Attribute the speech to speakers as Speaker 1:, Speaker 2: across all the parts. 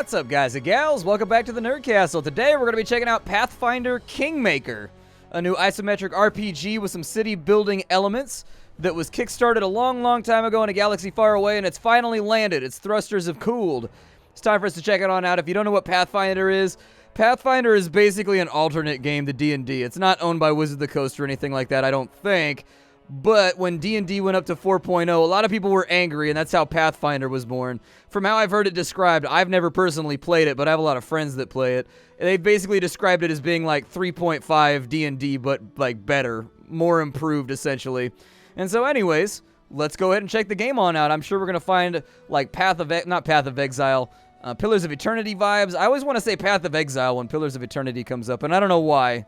Speaker 1: What's up, guys and gals? Welcome back to the Nerd Castle. Today we're going to be checking out Pathfinder Kingmaker, a new isometric RPG with some city building elements that was kickstarted a long time ago in a galaxy far away, and it's finally landed. Its thrusters have cooled. It's time for us to check it on out. If you don't know what Pathfinder is basically an alternate game to D&D. It's not owned by Wizards of the Coast or anything like that, I don't think. But when D&D went up to 4.0, a lot of people were angry, and that's how Pathfinder was born. From how I've heard it described, I've never personally played it, but I have a lot of friends that play it. They basically described it as being like 3.5 D&D, but like better, more improved, essentially. And so anyways, let's go ahead and check the game on out. I'm sure we're going to find like Pillars of Eternity vibes. I always want to say Path of Exile when Pillars of Eternity comes up, and I don't know why.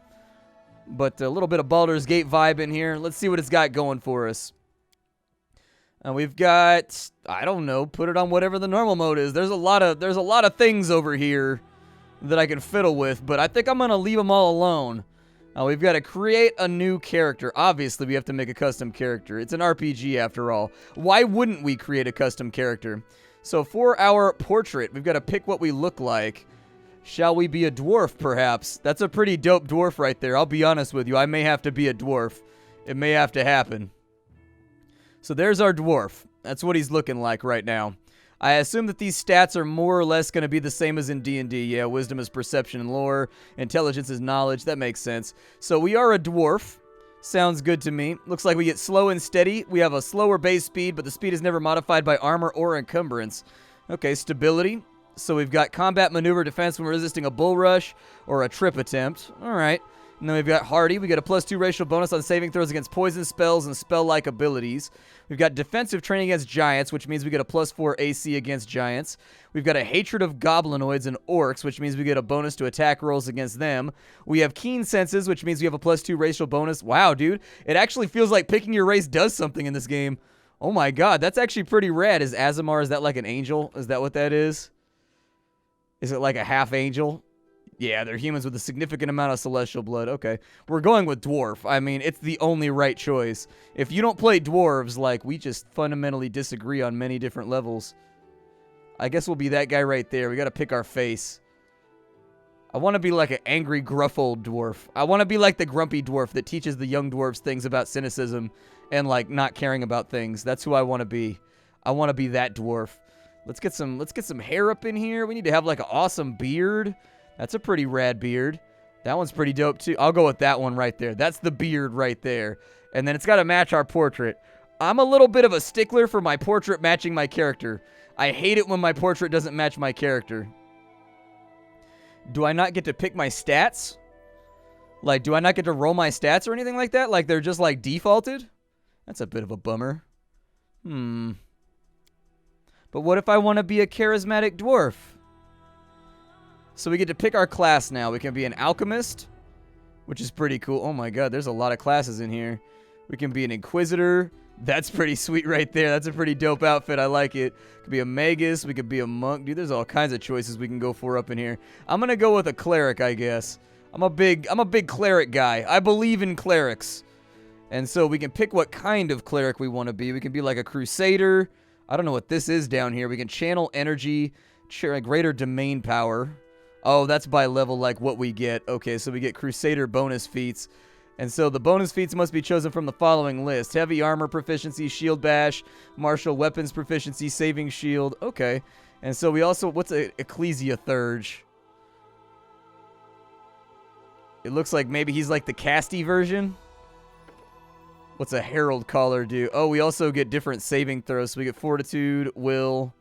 Speaker 1: But a little bit of Baldur's Gate vibe in here. Let's see what it's got going for us. We've got, I don't know, put it on whatever the normal mode is. There's a lot of things over here that I can fiddle with, but I think I'm going to leave them all alone. We've got to create a new character. Obviously, we have to make a custom character. It's an RPG after all. Why wouldn't we create a custom character? So for our portrait, we've got to pick what we look like. Shall we be a dwarf, perhaps? That's a pretty dope dwarf right there. I'll be honest with you. I may have to be a dwarf. It may have to happen. So there's our dwarf. That's what he's looking like right now. I assume that these stats are more or less going to be the same as in D&D. Yeah, wisdom is perception and lore. Intelligence is knowledge. That makes sense. So we are a dwarf. Sounds good to me. Looks like we get slow and steady. We have a slower base speed, but the speed is never modified by armor or encumbrance. Okay, stability. So we've got combat maneuver defense when resisting a bull rush or a trip attempt. All right. And then we've got hardy. We get a +2 racial bonus on saving throws against poison spells and spell-like abilities. We've got defensive training against giants, which means we get a +4 AC against giants. We've got a hatred of goblinoids and orcs, which means we get a bonus to attack rolls against them. We have keen senses, which means we have a +2 racial bonus. Wow, dude. It actually feels like picking your race does something in this game. Oh my god, that's actually pretty rad. Is Azamar, is that like an angel? Is that what that is? Is it like a half angel? Yeah, they're humans with a significant amount of celestial blood. Okay. We're going with dwarf. I mean, it's the only right choice. If you don't play dwarves, like, we just fundamentally disagree on many different levels. I guess we'll be that guy right there. We gotta pick our face. I want to be like an angry, gruff old dwarf. I want to be like the grumpy dwarf that teaches the young dwarves things about cynicism and, like, not caring about things. That's who I want to be. I want to be that dwarf. Let's get some hair up in here. We need to have like an awesome beard. That's a pretty rad beard. That one's pretty dope too. I'll go with that one right there. That's the beard right there. And then it's got to match our portrait. I'm a little bit of a stickler for my portrait matching my character. I hate it when my portrait doesn't match my character. Do I not get to pick my stats? Like, do I not get to roll my stats or anything like that? Like, they're just like defaulted? That's a bit of a bummer. But what if I want to be a charismatic dwarf? So we get to pick our class now. We can be an alchemist, which is pretty cool. Oh my god, there's a lot of classes in here. We can be an inquisitor. That's pretty sweet right there. That's a pretty dope outfit. I like it. Could be a magus. We could be a monk. Dude, there's all kinds of choices we can go for up in here. I'm going to go with a cleric, I guess. I'm a big cleric guy. I believe in clerics. And so we can pick what kind of cleric we want to be. We can be like a crusader. I don't know what this is down here. We can channel energy, greater domain power. Oh, that's by level, like what we get. Okay, so we get Crusader bonus feats. And so the bonus feats must be chosen from the following list. Heavy armor proficiency, shield bash, martial weapons proficiency, saving shield. Okay. And so we also, what's a Ecclesia Thurge? It looks like maybe he's like the casty version. What's a Herald Collar do? Oh, we also get different saving throws. So we get Fortitude, Will,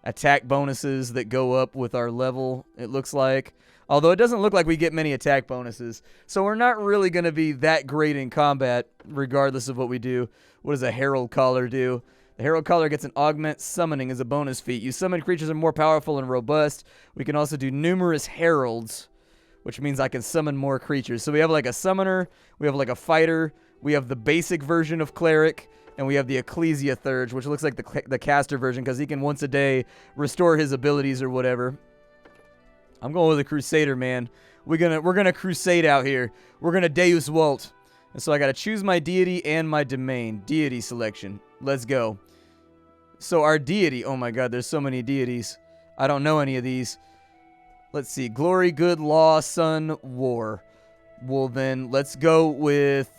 Speaker 1: attack bonuses that go up with our level, it looks like. Although it doesn't look like we get many attack bonuses. So we're not really going to be that great in combat, regardless of what we do. What does a Herald Collar do? The Herald Collar gets an augment summoning as a bonus feat. You summon creatures that are more powerful and robust. We can also do numerous heralds, which means I can summon more creatures. So we have like a summoner, we have like a fighter, we have the basic version of cleric, and we have the Ecclesia Thurge, which looks like the caster version because he can once a day restore his abilities or whatever. I'm going with a Crusader, man. We're gonna crusade out here. We're gonna Deus Vult. And so I gotta choose my deity and my domain. Deity selection. Let's go. So our deity, oh my god, there's so many deities. I don't know any of these. Let's see. Glory, good, law, sun, war. Well, then let's go with...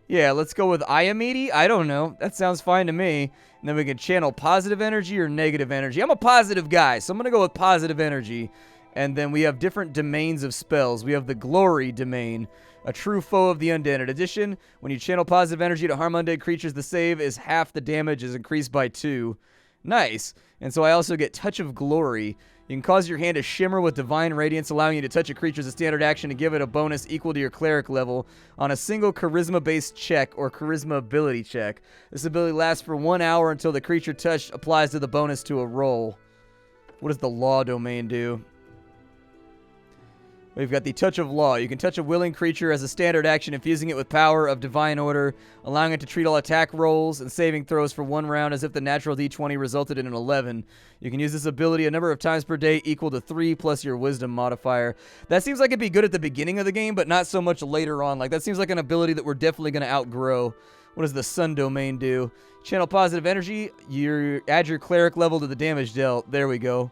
Speaker 1: Yeah, let's go with Iamidi. I don't know. That sounds fine to me. And then we can channel positive energy or negative energy. I'm a positive guy, so I'm going to go with positive energy. And then we have different domains of spells. We have the Glory domain, a true foe of the undead. In addition, when you channel positive energy to harm undead creatures, the save is half the damage is increased by 2. Nice. And so I also get Touch of Glory. You can cause your hand to shimmer with divine radiance, allowing you to touch a creature as a standard action and give it a bonus equal to your cleric level on a single charisma-based check or charisma ability check. This ability lasts for 1 hour until the creature touched applies to the bonus to a roll. What does the law domain do? We've got the Touch of Law. You can touch a willing creature as a standard action, infusing it with power of divine order, allowing it to treat all attack rolls and saving throws for 1 round as if the natural d20 resulted in an 11. You can use this ability a number of times per day equal to 3 plus your wisdom modifier. That seems like it'd be good at the beginning of the game, but not so much later on. Like, that seems like an ability that we're definitely going to outgrow. What does the Sun domain do? Channel positive energy. You add your cleric level to the damage dealt. There we go.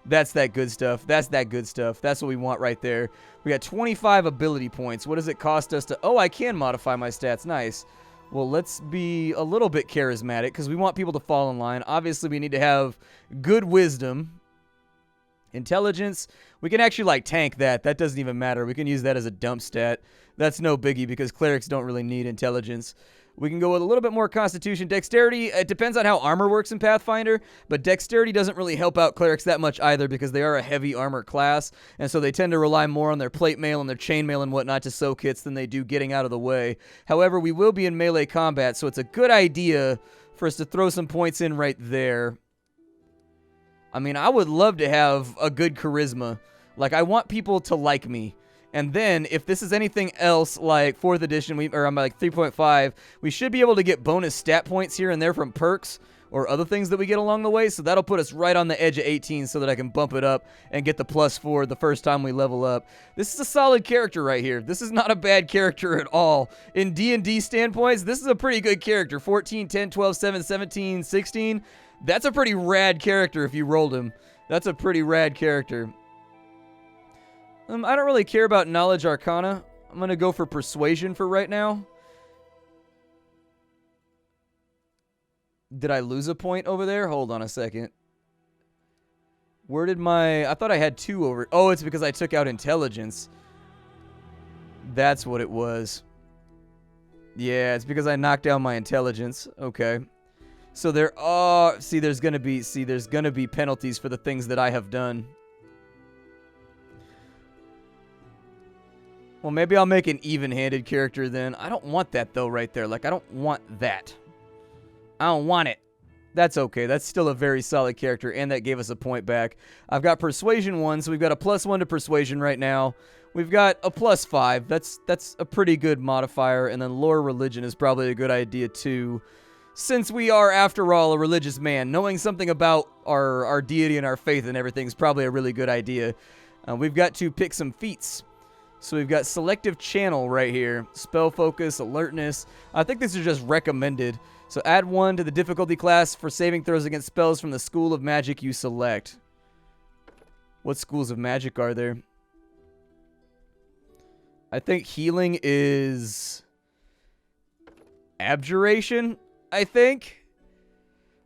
Speaker 1: That's that good stuff. That's that good stuff. That's what we want right there. We got 25 ability points. What does it cost us to... Oh, I can modify my stats. Nice. Well, let's be a little bit charismatic because we want people to fall in line. Obviously, we need to have good wisdom. Intelligence. We can actually, like, tank that. That doesn't even matter. We can use that as a dump stat. That's no biggie because clerics don't really need intelligence. We can go with a little bit more constitution. Dexterity, it depends on how armor works in Pathfinder, but dexterity doesn't really help out clerics that much either because they are a heavy armor class, and so they tend to rely more on their plate mail and their chain mail and whatnot to soak hits than they do getting out of the way. However, we will be in melee combat, so it's a good idea for us to throw some points in right there. I mean, I would love to have a good charisma. Like, I want people to like me. And then, if this is anything else like 4th edition, or I'm like 3.5, we should be able to get bonus stat points here and there from perks or other things that we get along the way. So that'll put us right on the edge of 18 so that I can bump it up and get the +4 the first time we level up. This is a solid character right here. This is not a bad character at all. In D&D standpoints, this is a pretty good character. 14, 10, 12, 7, 17, 16. That's a pretty rad character if you rolled him. That's a pretty rad character. I don't really care about Knowledge Arcana. I'm going to go for Persuasion for right now. Did I lose a point over there? Hold on a second. Where did my... I thought I had 2 over... Oh, it's because I took out Intelligence. That's what it was. Yeah, it's because I knocked down my Intelligence. Okay. So there are... See, there's going to be penalties for the things that I have done. Well, maybe I'll make an even-handed character then. I don't want that, though, right there. Like, I don't want that. I don't want it. That's okay. That's still a very solid character, and that gave us a point back. I've got Persuasion 1, so we've got a +1 to Persuasion right now. We've got a +5. That's a pretty good modifier, and then Lore Religion is probably a good idea, too. Since we are, after all, a religious man, knowing something about our deity and our faith and everything is probably a really good idea. We've got to pick some feats. So we've got Selective Channel right here. Spell Focus, Alertness. I think these are just recommended. So add 1 to the difficulty class for saving throws against spells from the School of Magic you select. What schools of magic are there? I think healing is... Abjuration, I think?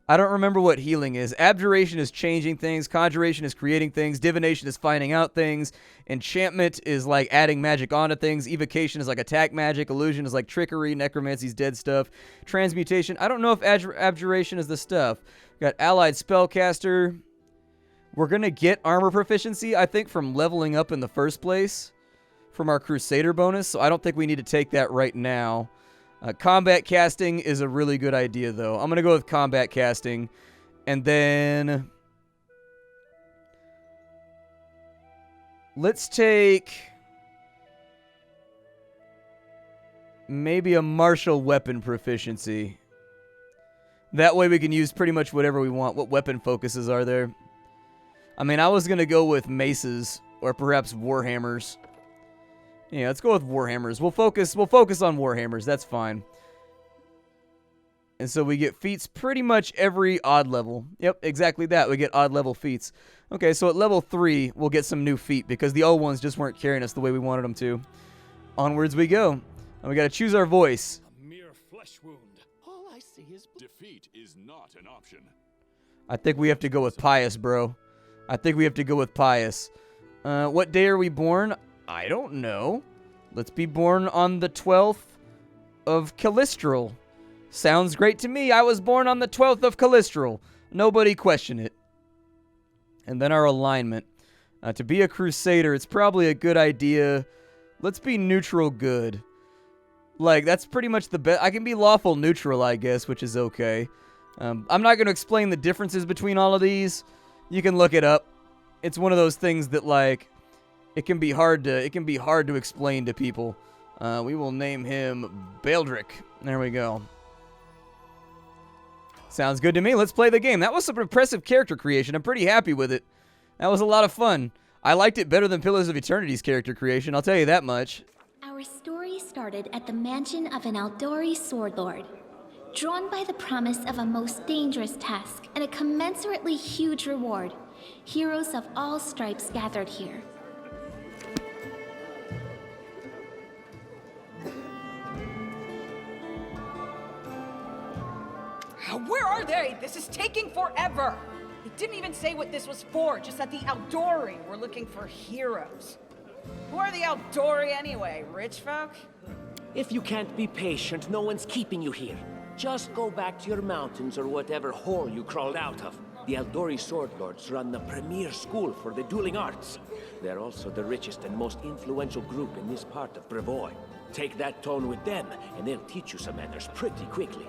Speaker 1: I don't remember what healing is. Abjuration is changing things. Conjuration is creating things. Divination is finding out things. Enchantment is like adding magic onto things. Evocation is like attack magic. Illusion is like trickery. Necromancy is dead stuff. Transmutation. I don't know if abjuration is the stuff. We got allied spellcaster. We're going to get armor proficiency, I think, from leveling up in the first place. From our Crusader bonus. So I don't think we need to take that right now. Combat casting is a really good idea, though. I'm going to go with combat casting. And then... let's take... maybe a martial weapon proficiency. That way we can use pretty much whatever we want. What weapon focuses are there? I mean, I was going to go with maces. Or perhaps warhammers. Yeah, let's go with warhammers. We'll focus on warhammers. That's fine. And so we get feats pretty much every odd level. Yep, exactly that. We get odd level feats. Okay, so at level 3, we'll get some new feat because the old ones just weren't carrying us the way we wanted them to. Onwards we go. And we got to choose our voice.
Speaker 2: A mere flesh wound. All I see is defeat is not an option.
Speaker 1: I think we have to go with pious, bro. I think we have to go with pious. What day are we born? I don't know. Let's be born on the 12th of Calistral. Sounds great to me. I was born on the 12th of Calistral. Nobody question it. And then our alignment. To be a Crusader, it's probably a good idea. Let's be neutral good. Like, that's pretty much the best. I can be lawful neutral, I guess, which is okay. I'm not going to explain the differences between all of these. You can look it up. It's one of those things that, like, it can be hard to explain to people. We will name him Baldric. There we go. Sounds good to me. Let's play the game. That was some impressive character creation. I'm pretty happy with it. That was a lot of fun. I liked it better than Pillars of Eternity's character creation, I'll tell you that much.
Speaker 3: Our story started at the mansion of an Aldori sword lord. Drawn by the promise of a most dangerous task and a commensurately huge reward, heroes of all stripes gathered here.
Speaker 4: Where are they? This is taking forever. It didn't even say what this was for, just that the Aldori were looking for heroes. Who are the Aldori anyway? Rich folk?
Speaker 5: If you can't be patient, no one's keeping you here. Just go back to your mountains or whatever hole you crawled out of. The Aldori Sword Lords run the premier school for the dueling arts. They're also the richest and most influential group in this part of Brevoy. Take that tone with them, and they'll teach you some manners pretty quickly.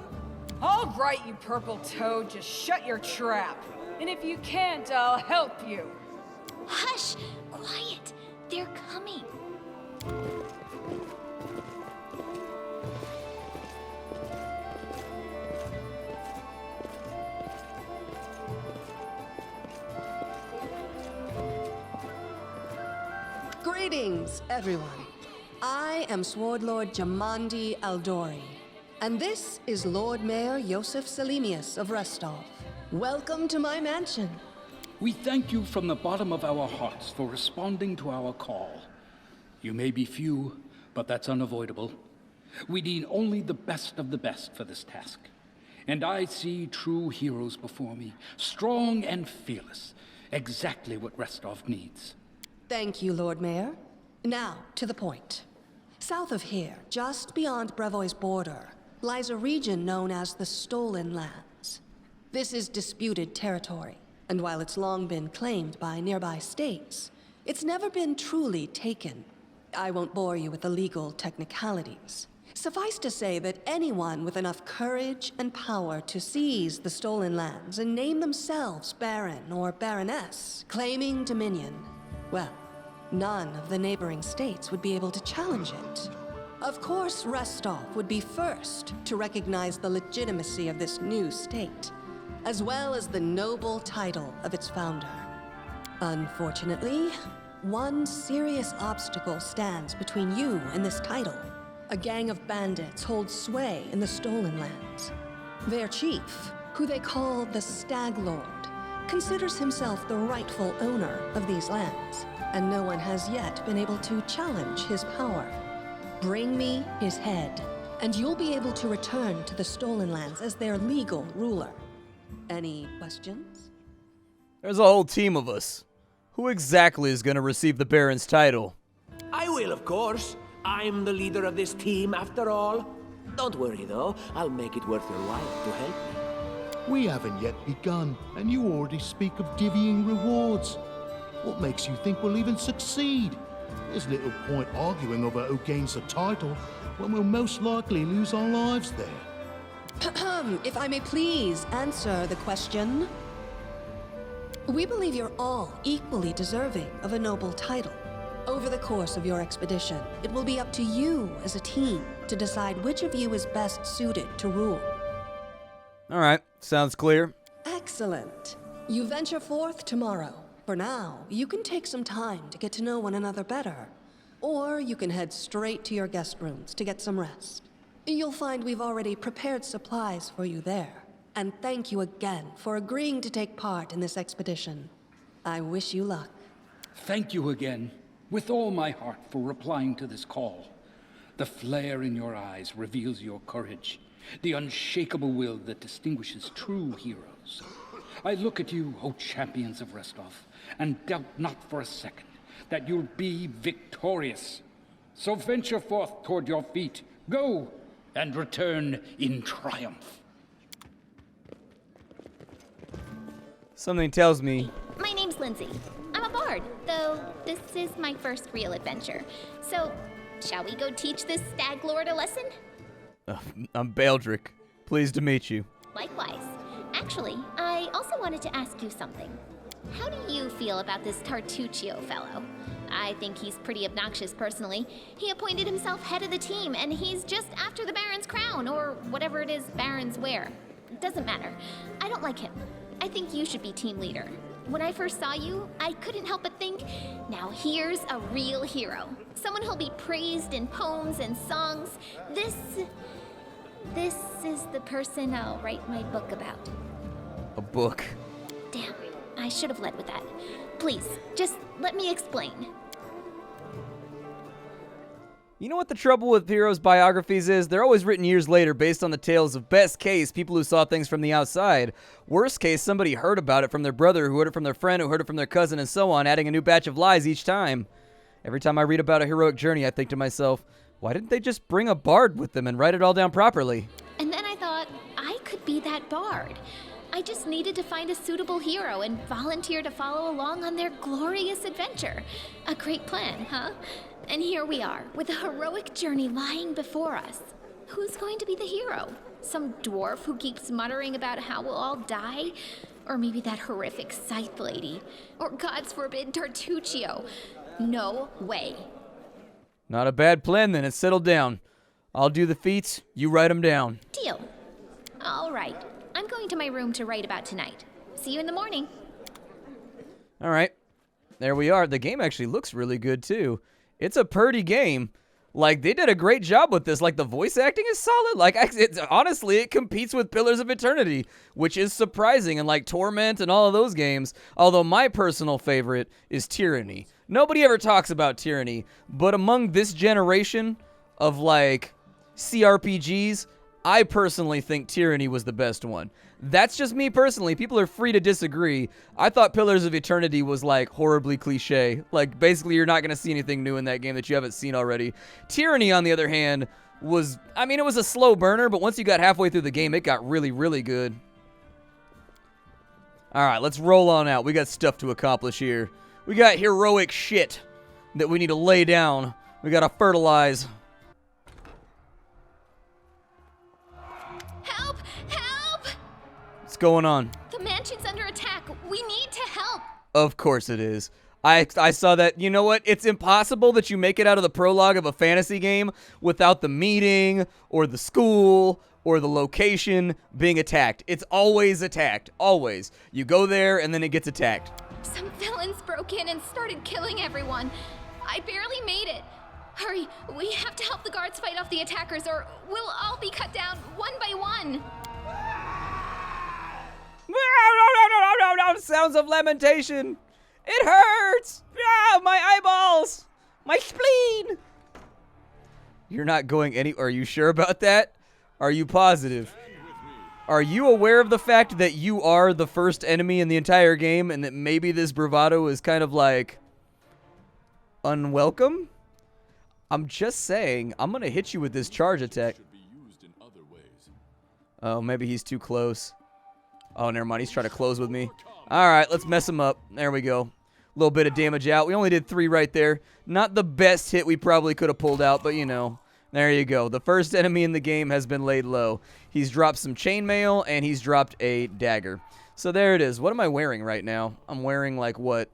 Speaker 4: All right, you purple toad, just shut your trap. And if you can't, I'll help you.
Speaker 3: Hush! Quiet! They're coming.
Speaker 6: Greetings, everyone. I am Sword Lord Jamandi Aldori, and this is Lord Mayor Yosef Selimius of Restov. Welcome to my mansion.
Speaker 7: We thank you from the bottom of our hearts for responding to our call. You may be few, but that's unavoidable. We need only the best of the best for this task. And I see true heroes before me, strong and fearless, exactly what Restov needs.
Speaker 6: Thank you, Lord Mayor. Now, to the point. South of here, just beyond Brevoy's border, lies a region known as the Stolen Lands. This is disputed territory, and while it's long been claimed by nearby states, it's never been truly taken. I won't bore you with the legal technicalities. Suffice to say that anyone with enough courage and power to seize the Stolen Lands and name themselves Baron or Baroness, claiming dominion, well, none of the neighboring states would be able to challenge it. Of course, Restov would be first to recognize the legitimacy of this new state, as well as the noble title of its founder. Unfortunately, one serious obstacle stands between you and this title. A gang of bandits holds sway in the Stolen Lands. Their chief, who they call the Stag Lord, considers himself the rightful owner of these lands, and no one has yet been able to challenge his power. Bring me his head, and you'll be able to return to the Stolen Lands as their legal ruler. Any questions?
Speaker 1: There's a whole team of us. Who exactly is going to receive the Baron's title?
Speaker 5: I will, of course. I'm the leader of this team, after all. Don't worry, though. I'll make it worth your while to help me.
Speaker 8: We haven't yet begun, and you already speak of divvying rewards. What makes you think we'll even succeed? There's little point arguing over who gains the title when we'll most likely lose our lives there.
Speaker 6: If I may please answer the question. We believe you're all equally deserving of a noble title. Over the course of your expedition, it will be up to you as a team to decide which of you is best suited to rule.
Speaker 1: All right, sounds clear.
Speaker 6: Excellent. You venture forth tomorrow. For now, you can take some time to get to know one another better. Or you can head straight to your guest rooms to get some rest. You'll find we've already prepared supplies for you there. And thank you again for agreeing to take part in this expedition. I wish you luck.
Speaker 7: Thank you again, with all my heart, for replying to this call. The flare in your eyes reveals your courage, the unshakable will that distinguishes true heroes. I look at you, O champions of Restov, and doubt not for a second that you'll be victorious. So venture forth toward your feet. Go, and return in triumph.
Speaker 1: Something tells me.
Speaker 3: My name's Lindsay. I'm a bard, though this is my first real adventure. So, shall we go teach this stag lord a lesson?
Speaker 1: I'm Baldric. Pleased to meet you.
Speaker 3: Likewise. Actually, I also wanted to ask you something. How do you feel about this Tartuccio fellow? I think he's pretty obnoxious personally. He appointed himself head of the team, and he's just after the Baron's crown, or whatever it is barons wear. Doesn't matter. I don't like him. I think you should be team leader. When I first saw you, I couldn't help but think, now here's a real hero. Someone who'll be praised in poems and songs. This is the person I'll write my book about.
Speaker 1: A book.
Speaker 3: Damn, I should have led with that. Please, just let me explain.
Speaker 1: You know what the trouble with heroes' biographies is? They're always written years later based on the tales of best case, people who saw things from the outside. Worst case, somebody heard about it from their brother, who heard it from their friend, who heard it from their cousin, and so on, adding a new batch of lies each time. Every time I read about a heroic journey, I think to myself, why didn't they just bring a bard with them and write it all down properly?
Speaker 3: And then I thought, I could be that bard. I just needed to find a suitable hero and volunteer to follow along on their glorious adventure. A great plan, huh? And here we are, with a heroic journey lying before us. Who's going to be the hero? Some dwarf who keeps muttering about how we'll all die? Or maybe that horrific scythe lady? Or, God's forbid, Tartuccio? No way.
Speaker 1: Not a bad plan then, it's settled down. I'll do the feats, you write them down.
Speaker 3: Deal. All right. I'm going to my room to write about tonight. See you in the morning.
Speaker 1: All right, there we are. The game actually looks really good too. It's a purty game. Like, they did a great job with this. Like, the voice acting is solid. Like, honestly, it competes with Pillars of Eternity, which is surprising, and like Torment and all of those games. Although my personal favorite is Tyranny. Nobody ever talks about Tyranny, but among this generation of like CRPGs, I personally think Tyranny was the best one. That's just me personally. People are free to disagree. I thought Pillars of Eternity was like horribly cliche. Like, basically you're not going to see anything new in that game that you haven't seen already. Tyranny, on the other hand, was, I mean, it was a slow burner, but once you got halfway through the game, it got really, really good. All right, let's roll on out. We got stuff to accomplish here. We got heroic shit that we need to lay down. We got to fertilize.
Speaker 3: Help! Help!
Speaker 1: What's going on?
Speaker 3: The mansion's under attack. We need to help.
Speaker 1: Of course it is. I saw that. You know what? It's impossible that you make it out of the prologue of a fantasy game without the meeting or the school or the location being attacked. It's always attacked. Always. You go there and then it gets attacked.
Speaker 3: Some villains broke in and started killing everyone. I barely made it. Hurry, we have to help the guards fight off the attackers or we'll all be cut down one by one.
Speaker 1: No, sounds of lamentation. It hurts. Ah, my eyeballs. My spleen. You're not going any... Are you sure about that? Are you positive? Are you aware of the fact that you are the first enemy in the entire game and that maybe this bravado is kind of like unwelcome? I'm just saying, I'm going to hit you with this charge attack. Oh, maybe he's too close. Oh, never mind. He's trying to close with me. All right, let's mess him up. There we go. A little bit of damage out. We only did 3 right there. Not the best hit we probably could have pulled out, but you know. There you go. The first enemy in the game has been laid low. He's dropped some chainmail, and he's dropped a dagger. So there it is. What am I wearing right now? I'm wearing, like, what?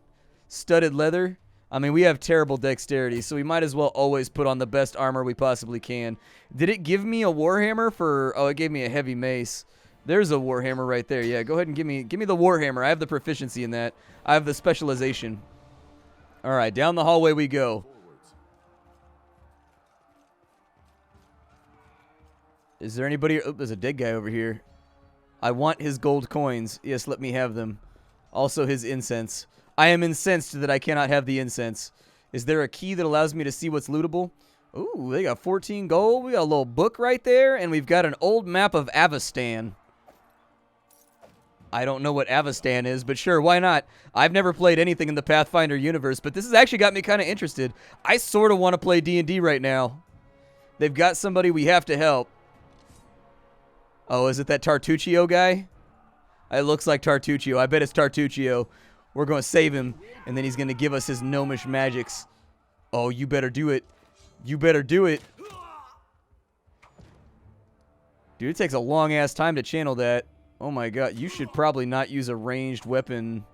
Speaker 1: Studded leather? I mean, we have terrible dexterity, so we might as well always put on the best armor we possibly can. Did it give me a warhammer for... Oh, it gave me a heavy mace. There's a warhammer right there. Yeah, go ahead and give me the warhammer. I have the proficiency in that. I have the specialization. All right, down the hallway we go. Is there anybody? Oh, there's a dead guy over here. I want his gold coins. Yes, let me have them. Also his incense. I am incensed that I cannot have the incense. Is there a key that allows me to see what's lootable? Ooh, they got 14 gold. We got a little book right there, and we've got an old map of Avestan. I don't know what Avestan is, but sure, why not? I've never played anything in the Pathfinder universe, but this has actually got me kind of interested. I sort of want to play D&D right now. They've got somebody we have to help. Oh, is it that Tartuccio guy? It looks like Tartuccio. I bet it's Tartuccio. We're going to save him, and then he's going to give us his gnomish magics. Oh, you better do it. You better do it. Dude, it takes a long-ass time to channel that. Oh my god, you should probably not use a ranged weapon.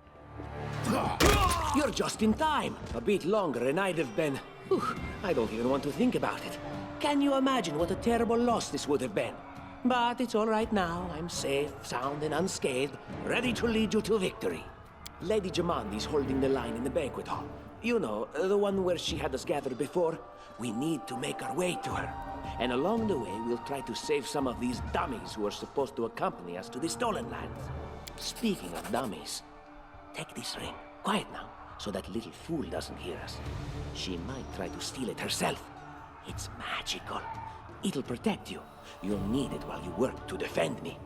Speaker 5: You're just in time. A bit longer and I'd have been... Whew, I don't even want to think about it. Can you imagine what a terrible loss this would have been? But it's all right now. I'm safe, sound, and unscathed, ready to lead you to victory. Lady Jamandi's holding the line in the banquet hall. You know, the one where she had us gathered before. We need to make our way to her. And along the way, we'll try to save some of these dummies who are supposed to accompany us to the stolen lands. Speaking of dummies, take this ring. Quiet now, so that little fool doesn't hear us. She might try to steal it herself. It's magical. It'll protect you. You'll need it while you work to defend me.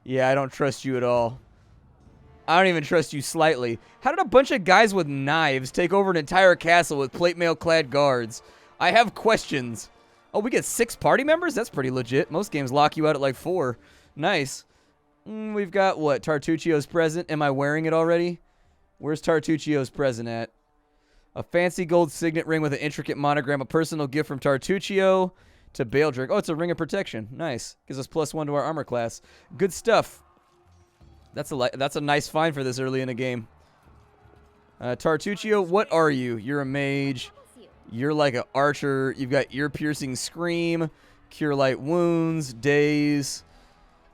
Speaker 1: Yeah, I don't trust you at all. I don't even trust you slightly. How did a bunch of guys with knives take over an entire castle with plate mail-clad guards? I have questions. Oh, we get 6 party members? That's pretty legit. Most games lock you out at like 4. Nice. We've got, what, Tartuccio's present. Am I wearing it already? Where's Tartuccio's present at? A fancy gold signet ring with an intricate monogram. A personal gift from Tartuccio to Baldric. Oh, it's a ring of protection. Nice. Gives us +1 to our armor class. Good stuff. That's a nice find for this early in the game. Tartuccio, what are you? You're a mage. You're like an archer. You've got ear-piercing scream, cure light wounds, daze.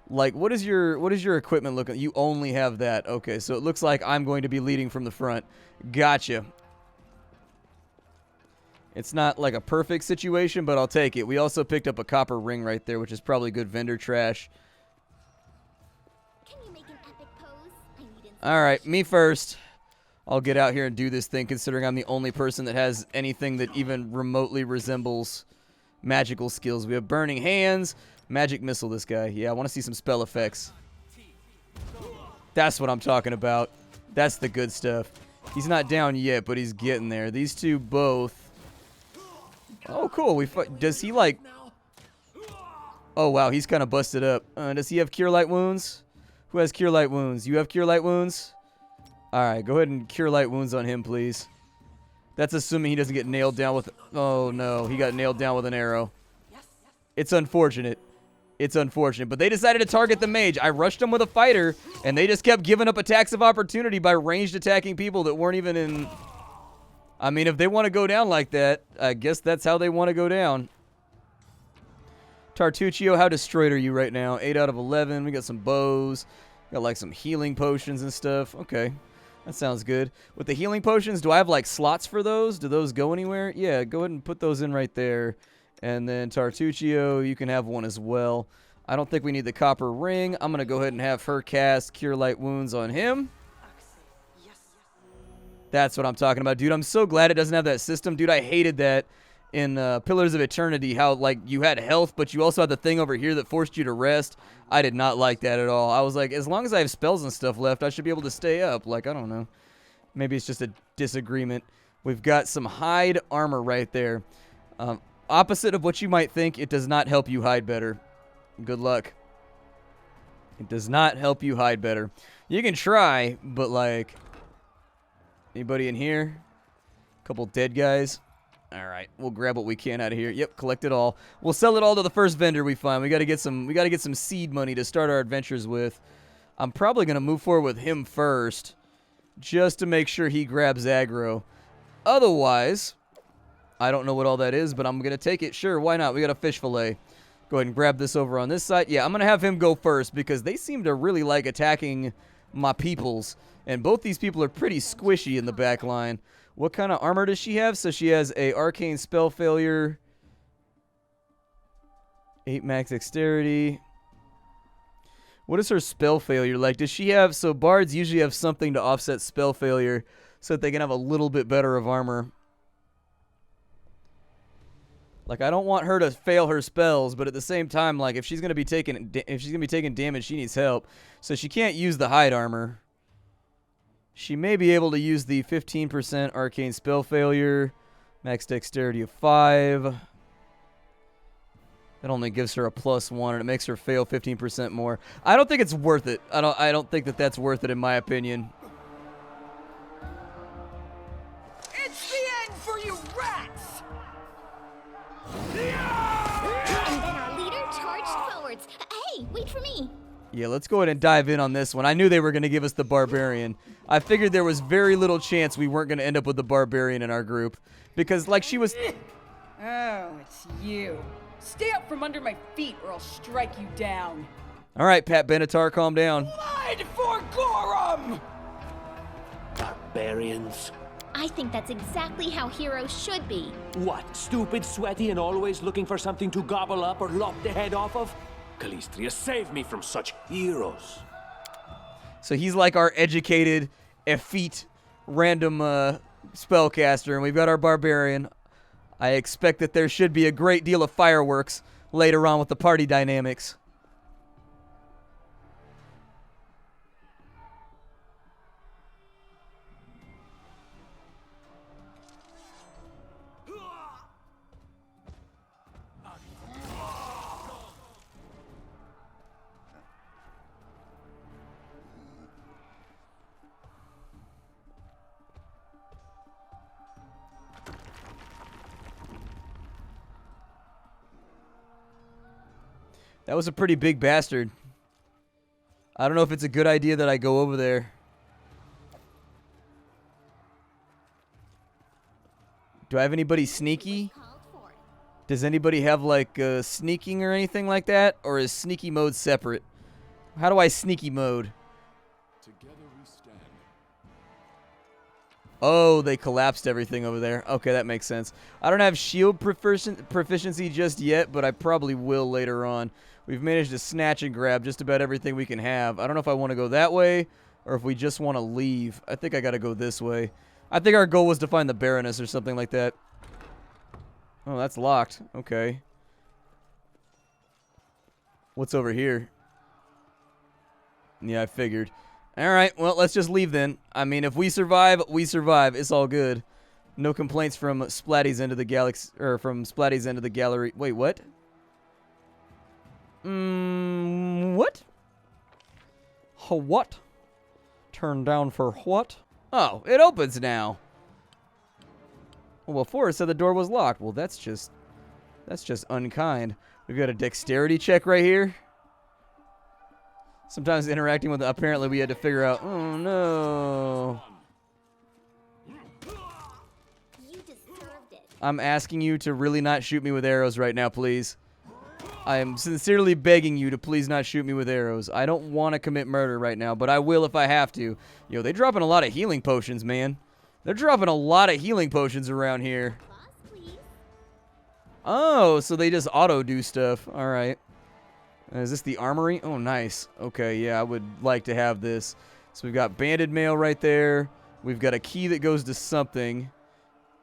Speaker 1: Like, what is your equipment looking? You only have that. Okay, so it looks like I'm going to be leading from the front. Gotcha. It's not like a perfect situation, but I'll take it. We also picked up a copper ring right there, which is probably good vendor trash.
Speaker 3: Can you make an epic pose? I need inspiration.
Speaker 1: All right, me first. I'll get out here and do this thing, considering I'm the only person that has anything that even remotely resembles magical skills. We have Burning Hands, Magic Missile this guy. Yeah, I want to see some spell effects. That's what I'm talking about. That's the good stuff. He's not down yet, but he's getting there. These two both. Oh, cool. Does he, like... Oh, wow, he's kind of busted up. Does he have Cure Light Wounds? Who has Cure Light Wounds? You have Cure Light Wounds? Alright, go ahead and Cure Light Wounds on him, please. That's assuming he doesn't get nailed down with... Oh, no. He got nailed down with an arrow. It's unfortunate. It's unfortunate. But they decided to target the mage. I rushed him with a fighter, and they just kept giving up attacks of opportunity by ranged attacking people that weren't even in... I mean, if they want to go down like that, I guess that's how they want to go down. Tartuccio, how destroyed are you right now? 8 out of 11. We got some bows. Got, like, some healing potions and stuff. Okay. That sounds good. With the healing potions, do I have, like, slots for those? Do those go anywhere? Yeah, go ahead and put those in right there. And then Tartuccio, you can have one as well. I don't think we need the copper ring. I'm going to go ahead and have her cast Cure Light Wounds on him. That's what I'm talking about, dude. I'm so glad it doesn't have that system. Dude, I hated that in Pillars of Eternity, how, like, you had health, but you also had the thing over here that forced you to rest. I did not like that at all. I was like, as long as I have spells and stuff left, I should be able to stay up. Like, I don't know. Maybe it's just a disagreement. We've got some hide armor right there. Opposite of what you might think, it does not help you hide better. Good luck. It does not help you hide better. You can try, but, like... Anybody in here? Couple dead guys. All right, we'll grab what we can out of here. Yep, collect it all. We'll sell it all to the first vendor we find. We got to get some seed money to start our adventures with. I'm probably going to move forward with him first just to make sure he grabs aggro. Otherwise, I don't know what all that is, but I'm going to take it. Sure, why not? We got a fish fillet. Go ahead and grab this over on this side. Yeah, I'm going to have him go first because they seem to really like attacking my peoples. And both these people are pretty squishy in the back line. What kind of armor does she have? So she has a arcane spell failure. 8 max dexterity. What is her spell failure like? Does she have... So bards usually have something to offset spell failure so that they can have a little bit better of armor. Like, I don't want her to fail her spells, but at the same time, like, if she's gonna be taking damage, she needs help. So she can't use the hide armor. She may be able to use the 15% arcane spell failure, max dexterity of 5. That only gives her a +1, and it makes her fail 15% more. I don't think it's worth it. I don't think that that's worth it, in my opinion.
Speaker 4: It's the end for you rats!
Speaker 3: And then our leader charged forwards. Hey, wait for me.
Speaker 1: Yeah, let's go ahead and dive in on this one. I knew they were going to give us the Barbarian. I figured there was very little chance we weren't going to end up with the Barbarian in our group. Because, like, she was...
Speaker 4: Oh, it's you. Stay up from under my feet or I'll strike you down.
Speaker 1: All right, Pat Benatar, calm down.
Speaker 4: Blood for Gorum!
Speaker 5: Barbarians.
Speaker 3: I think that's exactly how heroes should be.
Speaker 5: What, stupid, sweaty, and always looking for something to gobble up or lop the head off of? Calistria, save me from such heroes.
Speaker 1: So he's like our educated, effete, random spellcaster, and we've got our Barbarian. I expect that there should be a great deal of fireworks later on with the party dynamics. That was a pretty big bastard. I don't know if it's a good idea that I go over there. Do I have anybody sneaky? Does anybody have, like, sneaking or anything like that? Or is sneaky mode separate? How do I sneaky mode?
Speaker 2: Together we stand.
Speaker 1: Oh, they collapsed everything over there. Okay, that makes sense. I don't have shield proficiency just yet, but I probably will later on. We've managed to snatch and grab just about everything we can have. I don't know if I want to go that way or if we just want to leave. I think I got to go this way. I think our goal was to find the Baroness or something like that. Oh, that's locked. Okay. What's over here? Yeah, I figured. All right, well, let's just leave then. I mean, if we survive, we survive. It's all good. No complaints from Splatty's end of the galaxy, or from Splatty's end of the gallery. Wait, what? What? What? Turn down for what? Oh, it opens now. Well, before it said the door was locked. Well, that's just unkind. We've got a dexterity check right here. Sometimes interacting with apparently we had to figure out, oh no.
Speaker 3: You deserved it.
Speaker 1: I'm asking you to really not shoot me with arrows right now, please. I am sincerely begging you to please not shoot me with arrows. I don't want to commit murder right now, but I will if I have to. Yo, they're dropping a lot of healing potions, man. They're dropping a lot of healing potions around here.
Speaker 3: Boss, please.
Speaker 1: Oh, so they just auto-do stuff. All right. Is this the Armory? Oh, nice. Okay, yeah, I would like to have this. So we've got banded mail right there. We've got a key that goes to something.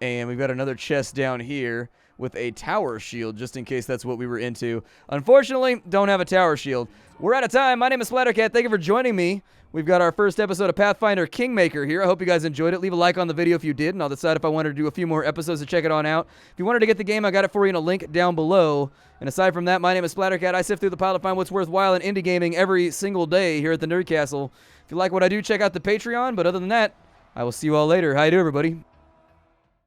Speaker 1: And we've got another chest down here with a tower shield, just in case that's what we were into. Unfortunately, don't have a tower shield. We're out of time. My name is Splattercat. Thank you for joining me. We've got our first episode of Pathfinder Kingmaker here. I hope you guys enjoyed it. Leave a like on the video if you did, and I'll decide if I wanted to do a few more episodes to check it on out. If you wanted to get the game, I got it for you in a link down below. And aside from that, my name is Splattercat. I sift through the pile to find what's worthwhile in indie gaming every single day here at the Nerd Castle. If you like what I do, check out the Patreon. But other than that, I will see you all later. How you doing, everybody?